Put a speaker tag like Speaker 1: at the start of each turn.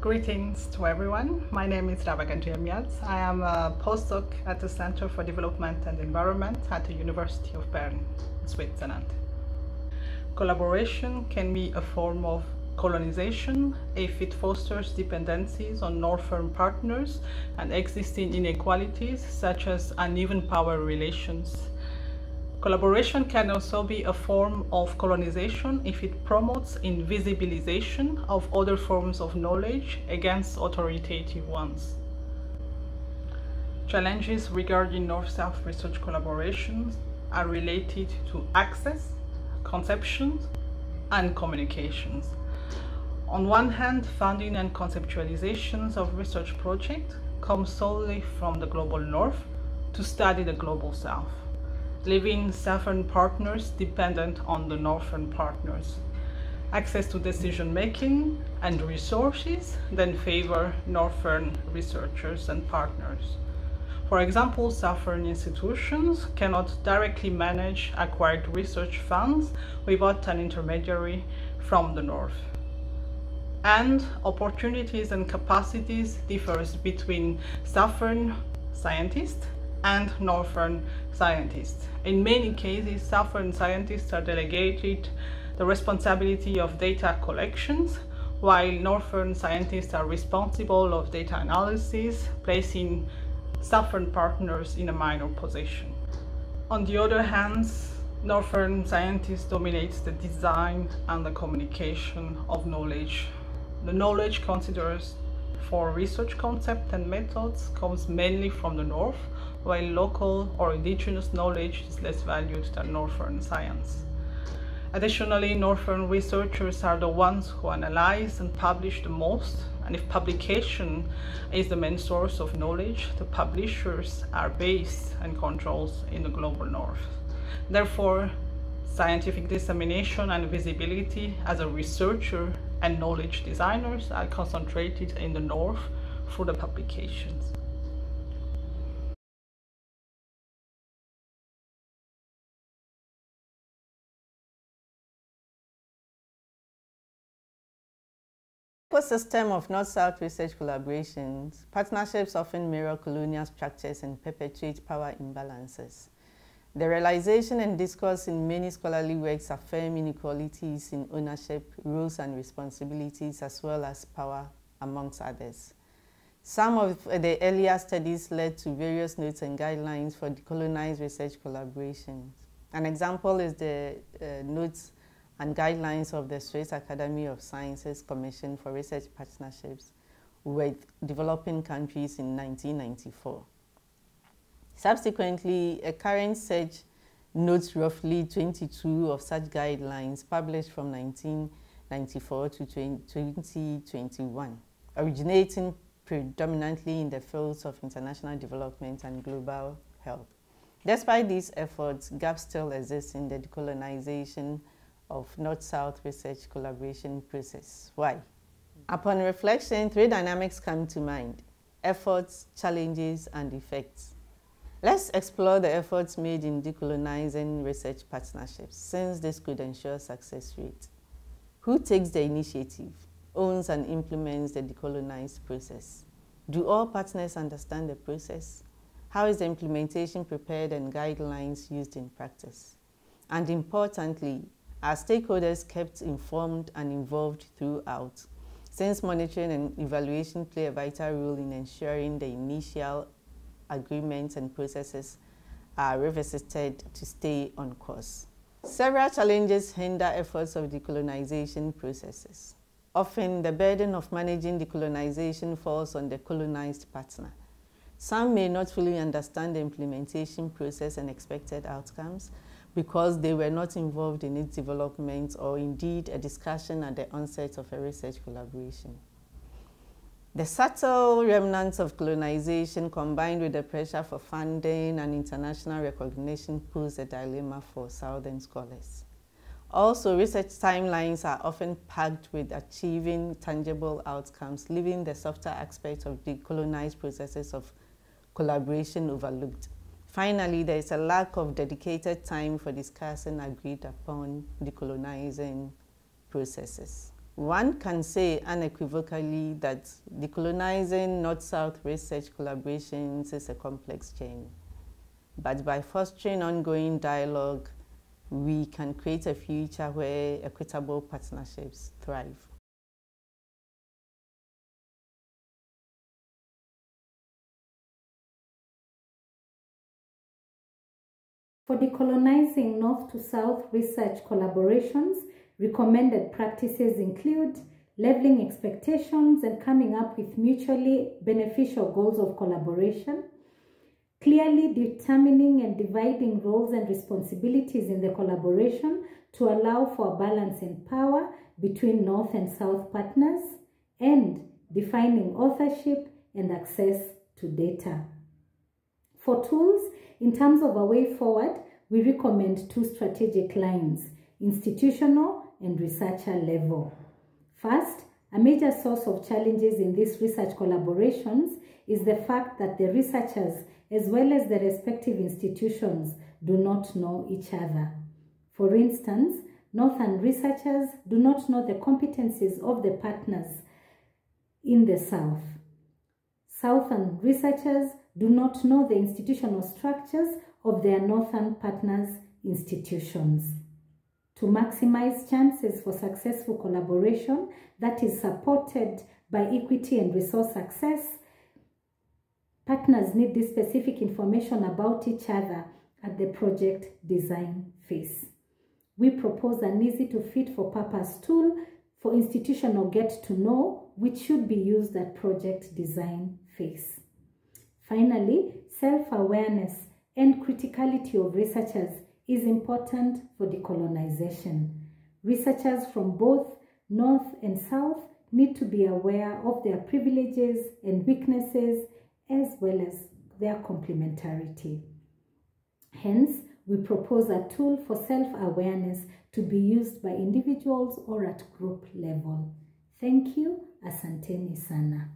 Speaker 1: Greetings to everyone. My name is Ravaghan Jeremias. I am a postdoc at the Center for Development and Environment at the University of Bern, Switzerland. Collaboration can be a form of colonization if it fosters dependencies on northern partners and existing inequalities such as uneven power relations. Collaboration can also be a form of colonization if it promotes invisibilization of other forms of knowledge against authoritative ones. Challenges regarding North-South research collaborations are related to access, conceptions, and communications. On one hand, funding and conceptualizations of research projects come solely from the global North to study the global South, leaving southern partners dependent on the northern partners. Access to decision-making and resources then favor northern researchers and partners. For example, southern institutions cannot directly manage acquired research funds without an intermediary from the north. And opportunities and capacities differ between southern scientists and northern scientists. In many cases, southern scientists are delegated the responsibility of data collections, while northern scientists are responsible of data analysis, placing southern partners in a minor position. On the other hand, northern scientists dominate the design and the communication of knowledge. The knowledge considered for research concepts and methods comes mainly from the north, while local or indigenous knowledge is less valued than northern science. Additionally, northern researchers are the ones who analyze and publish the most, and if publication is the main source of knowledge, the publishers are based and controlled in the global north. Therefore, scientific dissemination and visibility as a researcher and knowledge designers are concentrated in the north through the publications.
Speaker 2: Ecosystem of North-South research collaborations, partnerships often mirror colonial structures and perpetuate power imbalances. The realization and discourse in many scholarly works affirm inequalities in ownership, roles and responsibilities, as well as power, amongst others. Some of the earlier studies led to various notes and guidelines for decolonized research collaborations. An example is the notes and guidelines of the Swiss Academy of Sciences Commission for Research Partnerships with developing countries in 1994. Subsequently, a current search notes roughly 22 of such guidelines published from 1994 to 2021, originating predominantly in the fields of international development and global health. Despite these efforts, gaps still exist in the decolonization of North-South research collaboration process. Why? Upon reflection, three dynamics come to mind: efforts, challenges, and effects. Let's explore the efforts made in decolonizing research partnerships, since this could ensure success rate. Who takes the initiative, owns and implements the decolonized process? Do all partners understand the process? How is the implementation prepared and guidelines used in practice? And importantly, are stakeholders kept informed and involved throughout, since monitoring and evaluation play a vital role in ensuring the initial agreements and processes are revisited to stay on course. Several challenges hinder efforts of decolonization processes. Often, the burden of managing decolonization falls on the colonized partner. Some may not fully understand the implementation process and expected outcomes because they were not involved in its development or indeed a discussion at the onset of a research collaboration. The subtle remnants of colonization combined with the pressure for funding and international recognition pose a dilemma for Southern scholars. Also, research timelines are often packed with achieving tangible outcomes, leaving the softer aspects of decolonized processes of collaboration overlooked. Finally, there is a lack of dedicated time for discussing agreed upon decolonizing processes. One can say unequivocally that decolonizing North-South research collaborations is a complex journey. But by fostering ongoing dialogue, we can create a future where equitable partnerships thrive.
Speaker 3: For decolonizing North to South research collaborations, recommended practices include leveling expectations and coming up with mutually beneficial goals of collaboration, clearly determining and dividing roles and responsibilities in the collaboration to allow for a balance in power between North and South partners, and defining authorship and access to data. For tools, in terms of a way forward, we recommend 2 strategic lines: institutional and researcher level. First, a major source of challenges in these research collaborations is the fact that the researchers, as well as the respective institutions, do not know each other. For instance, Northern researchers do not know the competencies of the partners in the South. Southern researchers do not know the institutional structures of their Northern partners' institutions. To maximize chances for successful collaboration that is supported by equity and resource access, partners need this specific information about each other at the project design phase. We propose an easy-to-fit-for-purpose tool for institutional get-to-know, which should be used at project design phase. Finally, self-awareness and criticality of researchers is important for decolonization. Researchers from both North and South need to be aware of their privileges and weaknesses as well as their complementarity. Hence, we propose a tool for self-awareness to be used by individuals or at group level. Thank you. Asanteni sana.